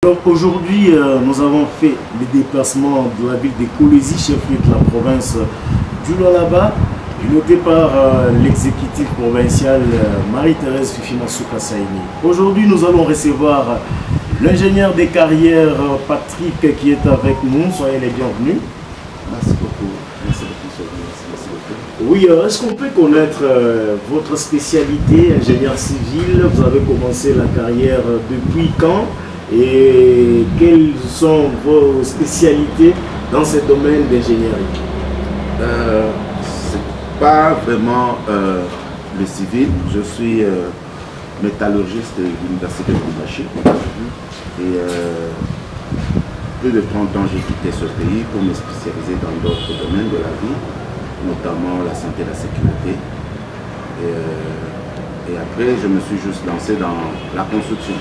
Alors aujourd'hui, nous avons fait le déplacement de la ville de Kolwezi, chef-lieu de la province du Lualaba, piloté par l'exécutif provincial Marie-Thérèse Fifina Souka Saini. Aujourd'hui, nous allons recevoir l'ingénieur des carrières Patrick qui est avec nous. Soyez les bienvenus. Merci beaucoup. Merci beaucoup. Oui, est-ce qu'on peut connaître votre spécialité, ingénieur civil? Vous avez commencé la carrière depuis quand? Et quelles sont vos spécialités dans ce domaine d'ingénierie? C'est pas vraiment le civil. Je suis métallurgiste de l'université de Lubumbashi. Et plus de 30 ans, j'ai quitté ce pays pour me spécialiser dans d'autres domaines de la vie, notamment la santé et la sécurité. Et après, je me suis juste lancé dans la construction.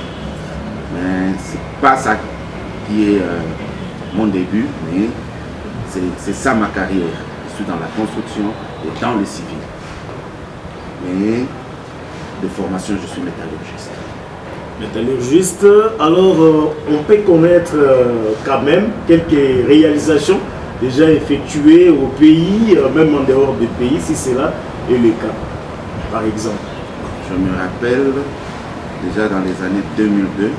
Mais c'est pas ça qui est mon début, mais c'est ça ma carrière. Je suis dans la construction et dans le civil. Mais de formation, je suis métallurgiste. Métallurgiste, alors on peut connaître quand même quelques réalisations déjà effectuées au pays, même en dehors du pays, si cela est le cas, par exemple. Je me rappelle, déjà dans les années 2002,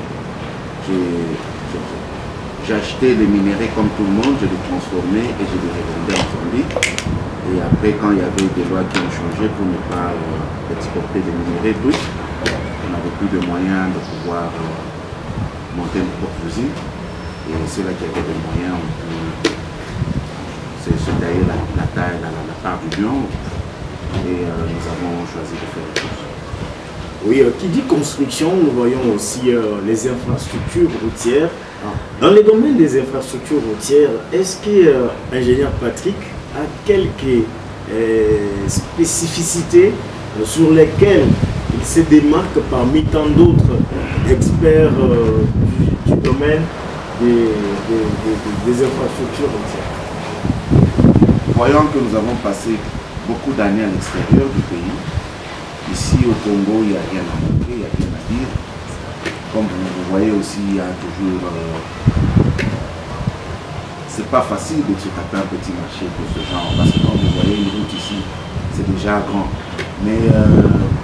j'ai acheté les minéraux comme tout le monde, je les transformais et je les revendais en Zambie. Et après, quand il y avait des lois qui ont changé pour ne pas exporter des minéraux bruts, on n'avait plus de moyens de pouvoir monter une propre usine. Et ceux-là qui avaient des moyens, c'est d'ailleurs la part du lion. Et nous avons choisi de faire les choses. Oui, qui dit construction, nous voyons aussi les infrastructures routières. Dans le domaine des infrastructures routières, est-ce que l'ingénieur Patrick a quelques spécificités sur lesquelles il se démarque parmi tant d'autres experts du domaine des infrastructures routières? Voyons que nous avons passé beaucoup d'années à l'extérieur du pays. Ici au Congo, il n'y a rien à montrer, il n'y a rien à dire. Comme vous voyez aussi, il y a toujours... c'est pas facile de se taper un petit marché pour ce genre. Parce que comme vous voyez, une route ici, c'est déjà grand. Mais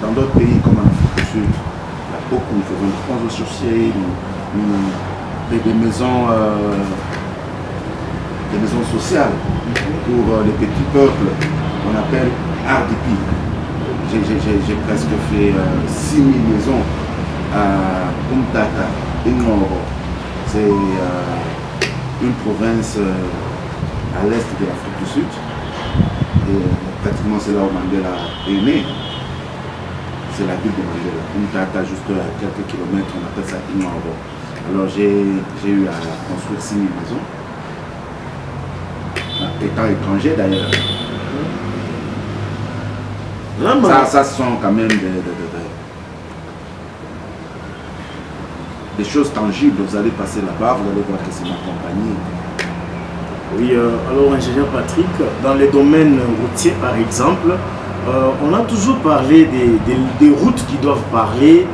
dans d'autres pays comme en Afrique du Sud, il y a beaucoup, nous faisons des ponts associés, des maisons sociales pour les petits peuples qu'on appelle RDP. J'ai presque fait 6000 maisons à Umtata, Ingoro. C'est une province à l'est de l'Afrique du Sud. Et pratiquement c'est là où Mandela est né. C'est la ville de Mandela. Umtata, juste à quelques kilomètres, on appelle ça Ingoro. Alors j'ai eu à construire 6000 maisons. Étant étranger d'ailleurs. Ça sont quand même des choses tangibles. Vous allez passer là-bas, vous allez voir que c'est ma compagnie. Oui, alors ingénieur Patrick, dans les domaines routiers par exemple, on a toujours parlé des routes qui doivent parler,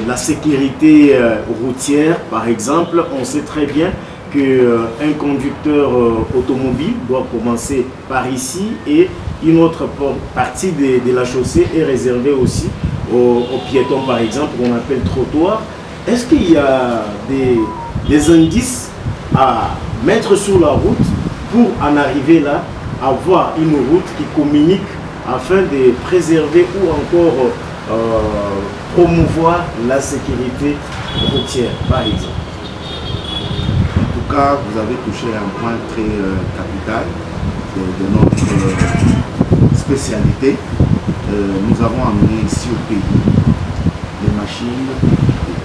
la sécurité routière par exemple. On sait très bien qu'un conducteur automobile doit commencer par ici et une autre partie de la chaussée est réservée aussi aux piétons par exemple, qu'on appelle trottoir. Est-ce qu'il y a des indices à mettre sur la route pour en arriver là, avoir une route qui communique afin de préserver ou encore promouvoir la sécurité routière par exemple? En tout cas, vous avez touché un point très capital de notre spécialité. Nous avons amené ici au pays des machines,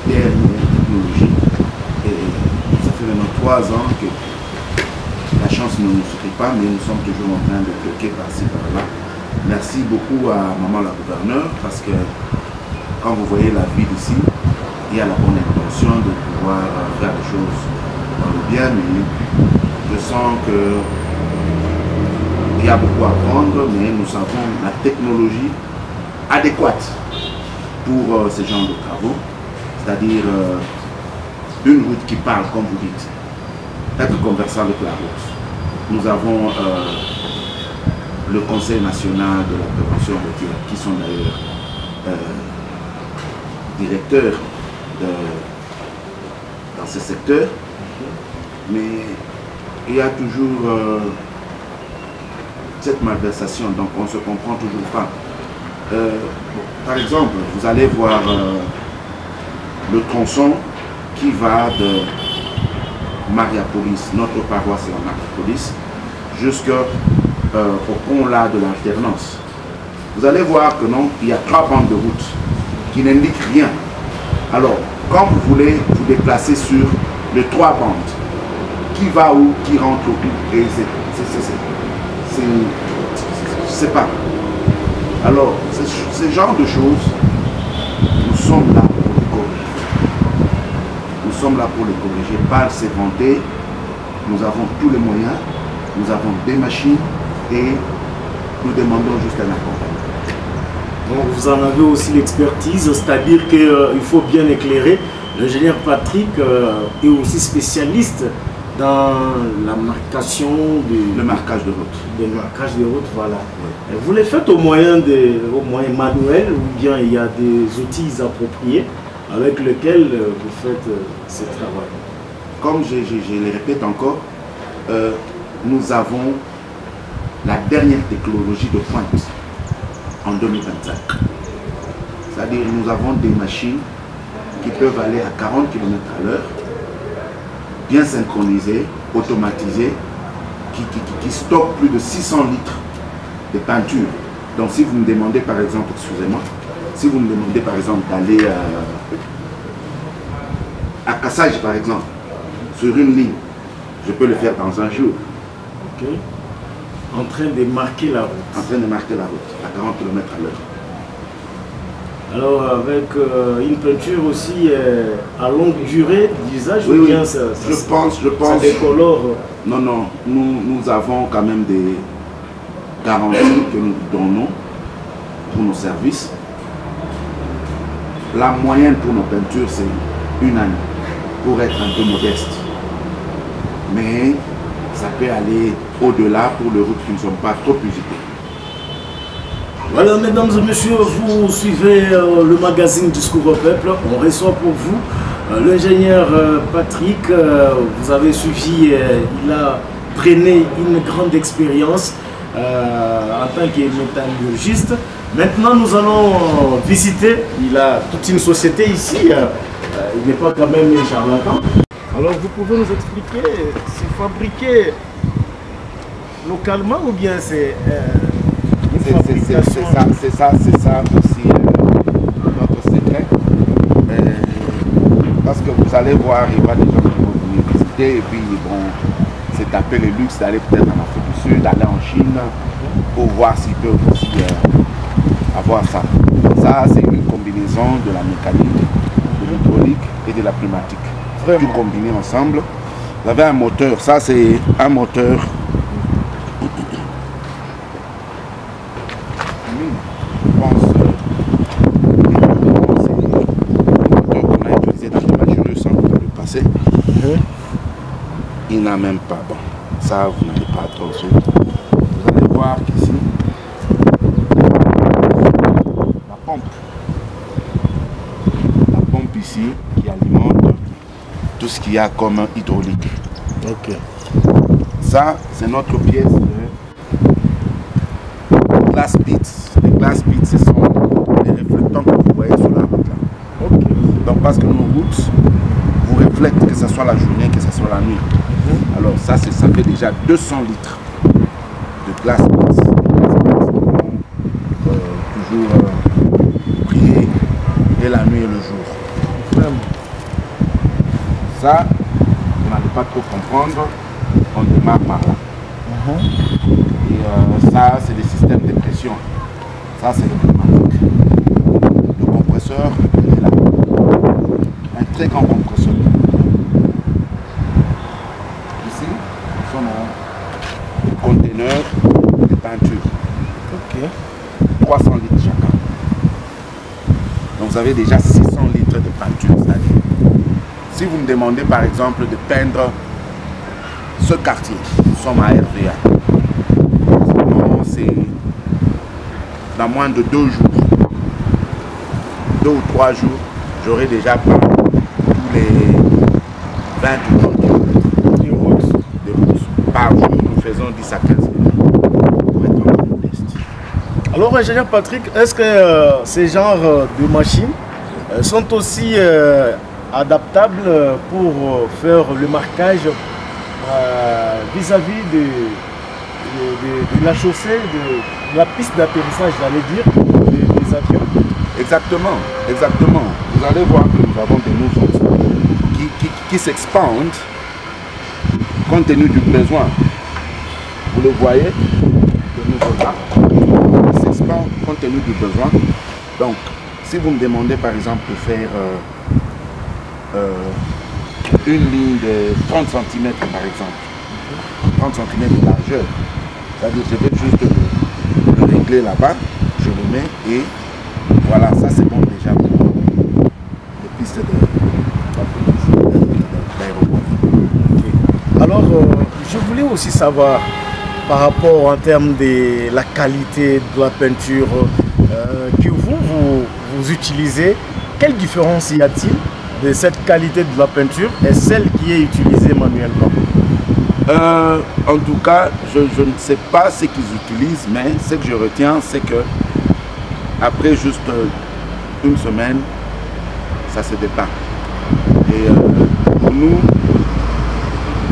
des dernières technologies. Et ça fait maintenant 3 ans que la chance ne nous sourit pas, mais nous sommes toujours en train de bloquer par-ci, par-là. Merci beaucoup à maman la gouverneure, parce que quand vous voyez la ville ici, il y a la bonne intention de pouvoir faire des choses dans le bien, mais je sens que il y a beaucoup à apprendre, mais nous avons la technologie adéquate pour ce genre de travaux, c'est-à-dire une route qui parle, comme vous dites, être conversant avec la route. Nous avons le Conseil national de la prévention routière, qui sont d'ailleurs directeurs dans ce secteur, mais il y a toujours cette malversation, donc on ne se comprend toujours pas. Par exemple, vous allez voir le tronçon qui va de Mariapolis, notre paroisse est à Mariapolis, jusqu'au pont là de l'alternance. Vous allez voir que non, il y a 3 bandes de route qui n'indiquent rien. Alors, quand vous voulez vous déplacer sur les 3 bandes, qui va où, qui rentre où, et je ne sais pas. Alors, ce genre de choses, nous sommes là pour les corriger. Nous sommes là pour les corriger, pas se vanter. Nous avons tous les moyens, nous avons des machines et nous demandons juste un accompagnement. Donc vous en avez aussi l'expertise, c'est-à-dire qu'il faut bien éclairer. L'ingénieur Patrick est aussi spécialiste dans la marcation le marquage de route. Le marquage de route, voilà. Oui. Vous les faites au moyen manuel ou bien il y a des outils appropriés avec lesquels vous faites ce travail? Comme je le répète encore, nous avons la dernière technologie de pointe en 2025. C'est-à-dire nous avons des machines qui peuvent aller à 40 km/h, bien synchronisées, automatisées, qui stockent plus de 600 litres de peinture. Donc si vous me demandez par exemple, excusez-moi, si vous me demandez par exemple d'aller à Cassage par exemple, sur une ligne, je peux le faire dans un jour. Ok. En train de marquer la route. En train de marquer la route, à 40 km/h. Alors avec une peinture aussi à longue durée d'usage, oui, ou bien oui. ça Ça décolore? Non, nous avons quand même des garanties que nous donnons pour nos services. La moyenne pour nos peintures, c'est 1 année, pour être un peu modeste. Mais ça peut aller au-delà pour les routes qui ne sont pas trop usitées. Voilà, mesdames et messieurs, vous suivez le magazine Discours au Peuple. On reçoit pour vous l'ingénieur Patrick. Vous avez suivi, il a traîné une grande expérience en tant que métallurgiste. Maintenant, nous allons visiter. Il a toute une société ici. Il n'est pas quand même un charlatan. Alors, vous pouvez nous expliquer, c'est fabriqué localement ou bien c'est c'est ça aussi notre secret. Parce que vous allez voir, il y aura des gens qui vont venir visiter et puis bon, c'est taper le luxe d'aller peut-être en Afrique du Sud, d'aller en Chine pour voir s'ils peuvent aussi avoir ça. Ça, c'est une combinaison de la mécanique, de l'hydraulique et de la pneumatique. Tout combiné ensemble. Vous avez un moteur, ça c'est un moteur. Je pense c'est le moteur qu'on a utilisé dans le Magirus dans le passé. Il n'a même pas. Bon, ça vous n'avez pas attention. Vous allez voir qu'ici, la pompe ici qui alimente tout ce qu'il y a comme hydraulique. Ok. Ça, c'est notre pièce de glass bits. Les glass bits, ce sont les réflectants que vous voyez sur la route là. Ok. Donc parce que nos routes vous reflètent, que ce soit la journée, que ce soit la nuit. Alors ça fait déjà 200 litres de glass bits. Toujours briller et la nuit et le jour. Vraiment. Ça, vous n'allez pas trop comprendre, on démarre par là. Et ça, c'est des systèmes de pression. Ça, c'est le pneumatique. Le compresseur, il est là. Un très grand compresseur. Ici, ce sont nos conteneurs de peinture. Ok. 300 litres chacun. Donc vous avez déjà 600 litres de peinture, c'est-à-dire si vous me demandez par exemple de peindre ce quartier, nous sommes à RVA. C'est dans moins de 2 jours, 2 ou 3 jours, j'aurai déjà peint tous les 20 ou 30 km de route. Par jour, nous faisons 10 à 15 pour être encore modeste. Alors, ingénieur Patrick, est-ce que ces genres de machines sont aussi adaptables pour faire le marquage vis-à-vis de la chaussée, de la piste d'atterrissage, j'allais dire, des avions? Exactement, exactement. Vous allez voir que nous avons des mouvements qui s'expandent compte tenu du besoin. Vous le voyez, le niveau là, il s'expand compte tenu du besoin. Donc, si vous me demandez par exemple de faire une ligne de 30 cm par exemple, 30 cm de largeur, c'est-à-dire je vais juste le régler là-bas, je le mets et voilà, ça c'est bon déjà pour les pistes d'aéroport. Alors, je voulais aussi savoir, par rapport en termes de la qualité de la peinture que vous utilisez, quelle différence y a-t-il de cette qualité de la peinture et celle qui est utilisée manuellement? En tout cas, je ne sais pas ce qu'ils utilisent, mais ce que je retiens, c'est que après juste une semaine, ça se dépeint. Et pour nous,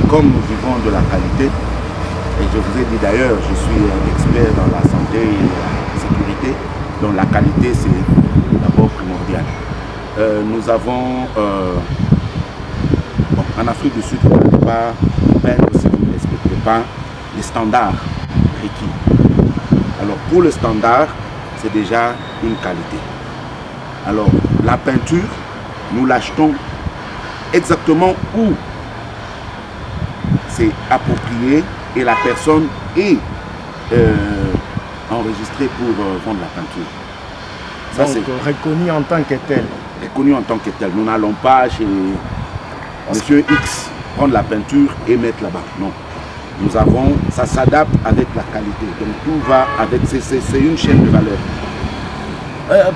comme nous vivons de la qualité, et je vous ai dit d'ailleurs, je suis un expert dans la santé et la sécurité, donc la qualité c'est d'abord primordial. Nous avons, en Afrique du Sud, vous ne pouvez pas peindre si vous ne respectez pas les standards requis. Alors pour le standard, c'est déjà une qualité. Alors la peinture, nous l'achetons exactement où c'est approprié et la personne est enregistrée pour vendre la peinture. Ça, donc reconnu en tant que tel. Reconnu en tant que tel. Nous n'allons pas chez Monsieur X prendre la peinture et mettre là-bas. Non. Nous avons, ça s'adapte avec la qualité. Donc tout va avec, c'est une chaîne de valeur.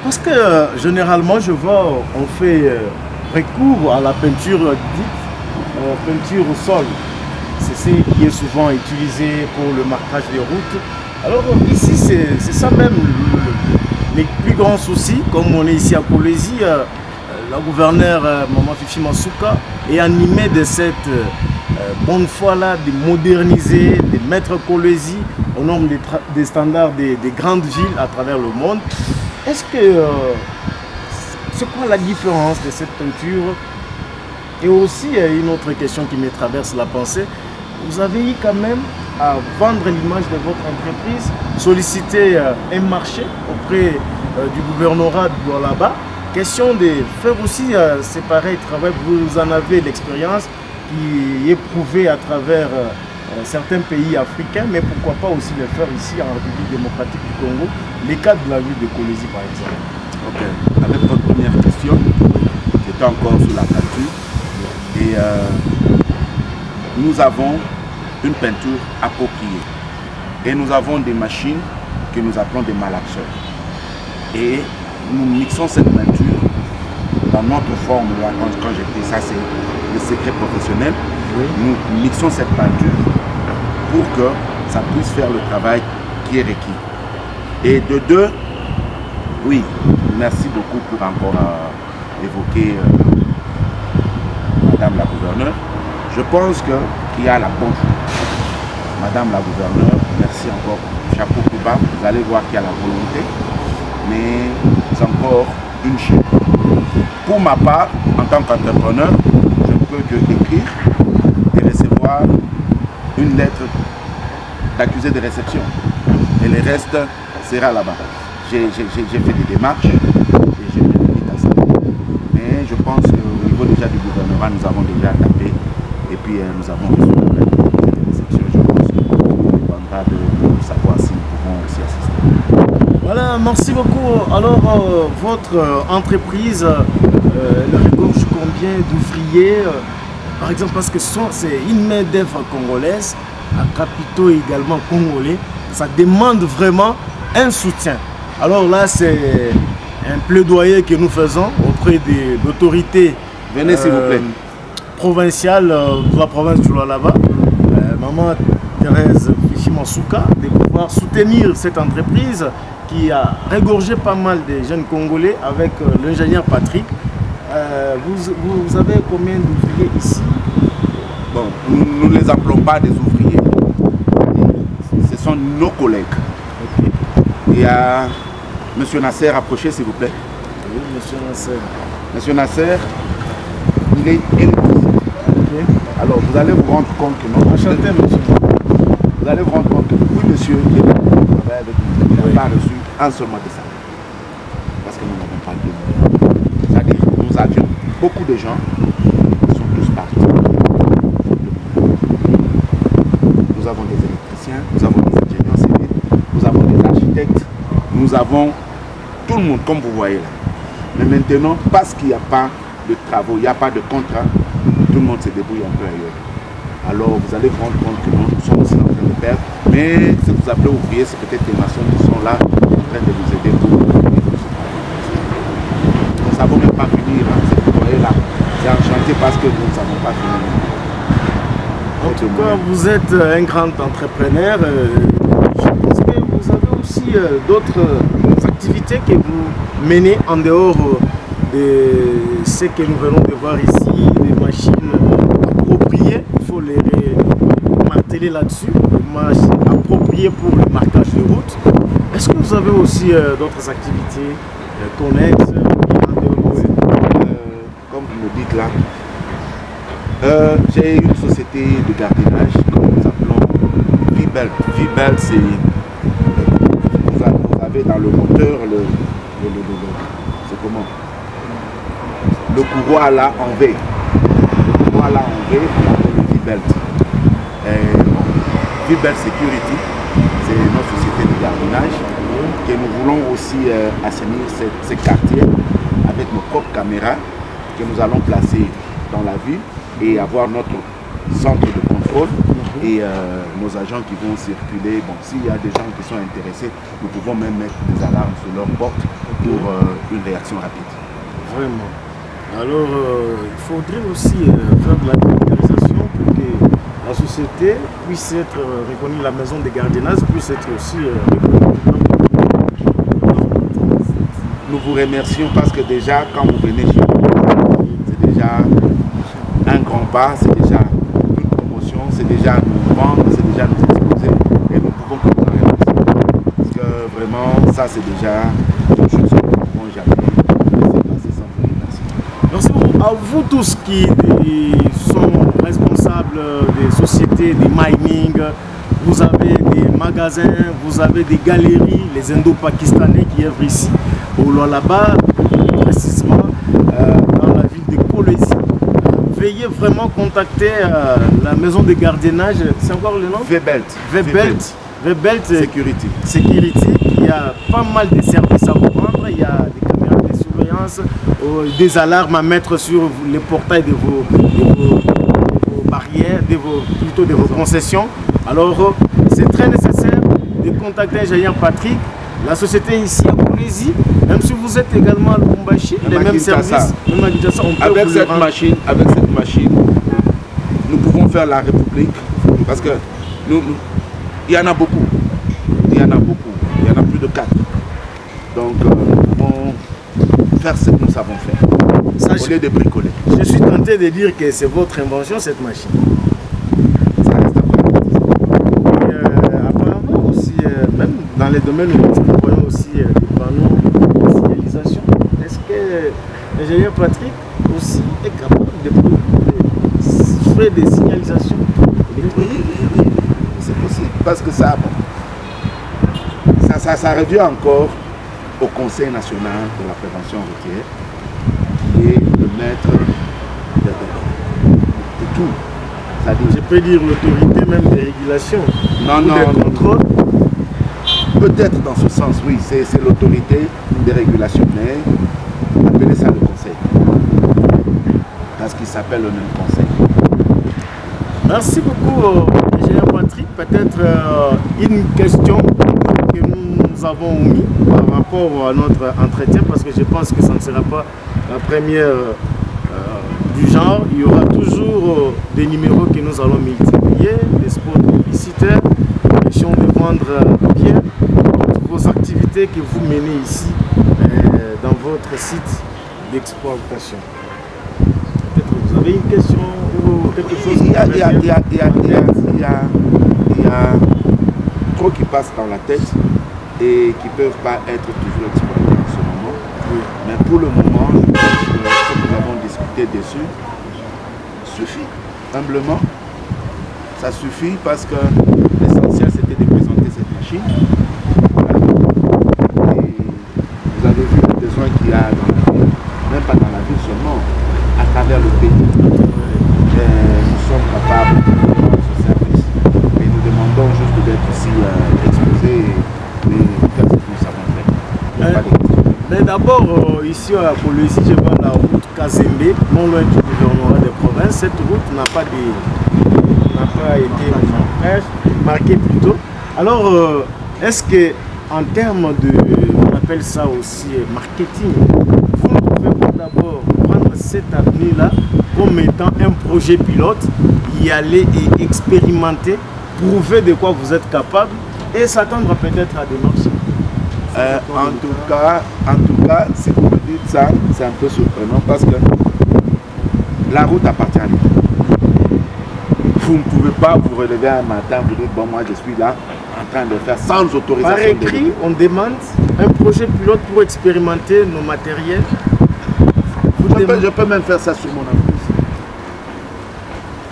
Parce que généralement, je vois, on fait recours à la peinture dite peinture au sol. C'est ce qui est souvent utilisé pour le marquage des routes. Alors ici, c'est ça même les plus grands soucis. Comme on est ici à Kolwezi, la gouverneure Maman Fifi Masuka est animée de cette bonne foi-là de moderniser, de mettre Kolwezi au nombre des standards des grandes villes à travers le monde. Est-ce que c'est quoi la différence de cette peinture? Et aussi, une autre question qui me traverse la pensée, vous avez eu quand même à vendre l'image de votre entreprise, solliciter un marché auprès du gouvernorat de là-bas. Question de faire aussi ces pareils travaux, vous en avez l'expérience qui est prouvée à travers certains pays africains, mais pourquoi pas aussi le faire ici en République démocratique du Congo, les cas de la ville de Kolwezi par exemple. Ok, avec votre première question, j'étais encore sur la peinture et nous avons une peinture appropriée et nous avons des machines que nous appelons des malaxeurs et nous mixons cette peinture dans notre forme là, quand j'ai pris ça, c'est le secret professionnel. Oui. Nous mixons cette peinture pour que ça puisse faire le travail qui est requis. Et de deux, oui, merci beaucoup pour encore évoquer Madame la gouverneure. Je pense qu'il y a la bonne chose. Madame la gouverneure, merci encore, chapeau plus bas, vous allez voir qu'il y a la volonté, mais c'est encore une chaîne. Pour ma part, en tant qu'entrepreneur, je ne peux que écrire et recevoir une lettre d'accusé de réception. Et le reste sera là-bas. J'ai fait des démarches et je me limite à ça. Mais je pense qu'au niveau déjà du gouvernement, nous avons déjà tapé et puis nous avons reçu la lettre de réception. Je pense qu'il dépendra de savoir si nous pouvons aussi assister. Voilà, merci beaucoup. Alors, votre entreprise, elle regorge combien d'ouvriers par exemple, parce que c'est une main-d'œuvre congolaise, à capitaux également congolais, ça demande vraiment un soutien. Alors là, c'est un plaidoyer que nous faisons auprès de l'autorité provinciale de la province du Lualaba, Maman Thérèse Fichimonsouka, de pouvoir soutenir cette entreprise qui a regorgé pas mal de jeunes Congolais avec l'ingénieur Patrick. Vous avez combien d'ouvriers ici? Bon, nous ne les appelons pas des ouvriers. Ce sont nos collègues. Okay. Il y a M. Nasser, approchez s'il vous plaît. Oui, M. Nasser. M. Nasser, il est électricien. Okay. Alors, vous allez vous rendre compte que non. Enchanté, monsieur. Vous allez vous rendre compte que oui, monsieur, il n'a pas reçu un seul mois de salaire. Parce que nous n'avons pas de. C'est-à-dire que nous avions beaucoup de gens qui sont tous partis. Nous avons des électriciens, nous avons des ingénieurs civils, nous avons des architectes, nous avons tout le monde, comme vous voyez là. Mais maintenant, parce qu'il n'y a pas de travaux, il n'y a pas de contrat, tout le monde se débrouille un peu ailleurs. Alors vous allez vous rendre compte que nous sommes aussi en train de perdre. Mais ce que vous appelez ouvriers, c'est peut-être les maçons qui sont là en train de nous aider pour nous ne savons même pas finir. Hein. Ce que vous voyez là, c'est en chantier parce que nous ne savons pas finir. En tout cas, vous êtes un grand entrepreneur. Je pense que vous avez aussi d'autres activités que vous menez en dehors de ce que nous venons de voir ici, des machines appropriées. Il faut les marteler là-dessus, des machines appropriées pour le marquage de route. Est-ce que vous avez aussi d'autres activités connexes en dehors comme vous me dites là, j'ai une société de gardiennage que nous appelons V-Belt. V-Belt, c'est vous avez dans le moteur c'est comment le courroie là en V. Le courroie là en V, on l'appelle le V-Belt. V-Belt Security, c'est notre société de gardiennage que nous voulons aussi assainir ces quartiers avec nos propres caméras que nous allons placer dans la ville et avoir notre centre de contrôle et nos agents qui vont circuler. Bon, s'il y a des gens qui sont intéressés, nous pouvons même mettre des alarmes sur leur porte pour une réaction rapide. Vraiment. Alors, il faudrait aussi faire de la vulgarisation pour que la société puisse être reconnue, la maison de gardiennage puisse être aussi reconnue. Nous vous remercions parce que déjà, quand vous venez chez nous, c'est déjà un grand pas, c'est déjà une promotion, c'est déjà nous vendre, c'est déjà nous exposer et nous pouvons continuer. Parce que vraiment, ça c'est déjà quelque chose que nous ne pouvons jamais passer sans vous remercier. Merci beaucoup à vous tous qui sont responsables des sociétés de mining. Vous avez des magasins, vous avez des galeries, les Indo-Pakistanais qui œuvrent ici au Lualaba, précisément dans la ville de Kolwezi. Veuillez vraiment contacter la maison de gardiennage, c'est encore le nom? V-Belt. V-Belt Security. Il y a pas mal de services à vous rendre, il y a des caméras de surveillance, des alarmes à mettre sur les portails de vos barrières, plutôt de vos concessions. Alors c'est très nécessaire de contacter l'ingénieur Patrick. La société ici à Kolwezi, même si vous êtes également à Lubumbashi, les mêmes services, même à Kinshasa, on peut avec cette machine, nous pouvons faire la République parce que il y en a beaucoup. Il y en a plus de 4. Donc nous pouvons faire ce que nous savons faire. Au lieu de bricoler. Je suis tenté de dire que c'est votre invention cette machine. Ça reste apparemment aussi, même dans les domaines où nous voyons aussi des panneaux de signalisation, est-ce que l'ingénieur Patrick aussi est capable de faire des signalisations? Oui, c'est possible parce que ça revient encore au Conseil national de la prévention routière et le maître de tout. Je peux dire l'autorité même des régulations. Non. Peut-être dans ce sens, oui, c'est l'autorité des régulations, mais appelez ça le conseil. Parce qu'il s'appelle le même conseil. Merci beaucoup, ingénieur Patrick. Peut-être une question que nous avons mis par rapport à notre entretien, parce que je pense que ça ne sera pas la première du genre. Il y aura toujours des numéros que nous allons multiplier, des spots publicitaires, question de vendre bien toutes vos activités que vous menez ici dans votre site d'exploitation. Peut-être que vous avez une question ou quelque chose. Il y a trop qui passent dans la tête et qui ne peuvent pas être toujours exploités en ce moment. Oui. Mais pour le moment, je pense que ce que nous avons discuté dessus suffit. Humblement, ça suffit parce que l'essentiel c'était de présenter cette machine. Et vous avez vu le besoin qu'il y a dans la ville, même pas dans la ville seulement, à travers le pays. Nous sommes capables de rendre ce service. Et nous demandons juste d'être ici exposés et faire ce que nous savons faire. Mais d'abord, ici à Polo-ici, je vois la route Kazembe, non loin du gouvernement des provinces. Cette route n'a pas été marquée plutôt. Alors, est-ce que en termes de, on appelle ça aussi marketing, vous ne pouvez pas d'abord prendre cette avenue-là comme étant un projet pilote, y aller et expérimenter, prouver de quoi vous êtes capable et s'attendre peut-être à des marchés? En tout cas, si vous me dites ça, c'est un peu surprenant parce que la route appartient à l'État. Vous ne pouvez pas vous relever un matin, vous dites bon moi je suis là en train de faire sans autorisation. Par écrit, on demande un projet pilote pour expérimenter nos matériels. Je peux même faire ça sur mon avenue.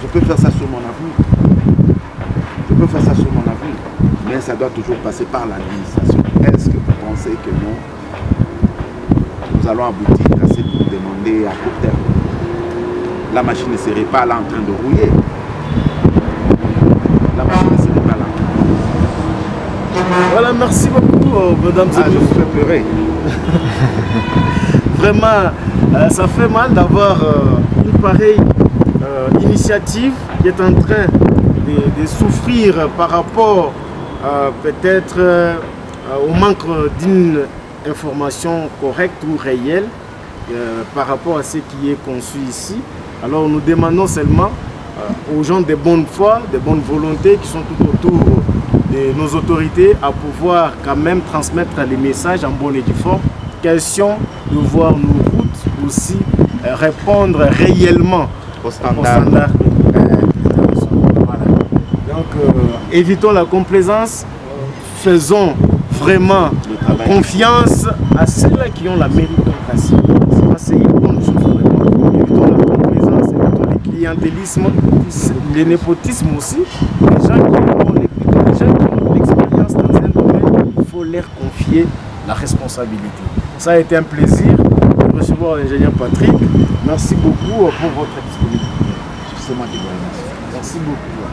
Je peux faire ça sur mon avenue. Je peux faire ça sur mon avenue. Mais ça doit toujours passer par l'administration. Est-ce que vous pensez que nous allons aboutir à ce que vous demandez à court terme? La machine ne serait pas là en train de rouiller. La machine ne serait pas là. Voilà, merci beaucoup, mesdames et messieurs. Je vous fais pleurer. Vraiment, ça fait mal d'avoir une pareille initiative qui est en train de souffrir par rapport peut-être au manque d'une information correcte ou réelle par rapport à ce qui est conçu ici. Alors nous demandons seulement aux gens de bonne foi, de bonne volonté qui sont tout autour de nos autorités à pouvoir quand même transmettre les messages en bonne et due forme. Question de voir nos routes aussi répondre réellement aux standards. Voilà. Donc évitons la complaisance, faisons vraiment confiance à ceux-là qui ont la méritocratie. C'est une bonne chose vraiment. Évitons la complaisance, évitons le clientélisme, le népotisme aussi. Les gens qui ont l'expérience dans un domaine, il faut leur confier la responsabilité. Ça a été un plaisir de recevoir l'ingénieur Patrick. Merci beaucoup pour votre disponibilité. C'est moi qui vous remercie. Merci beaucoup.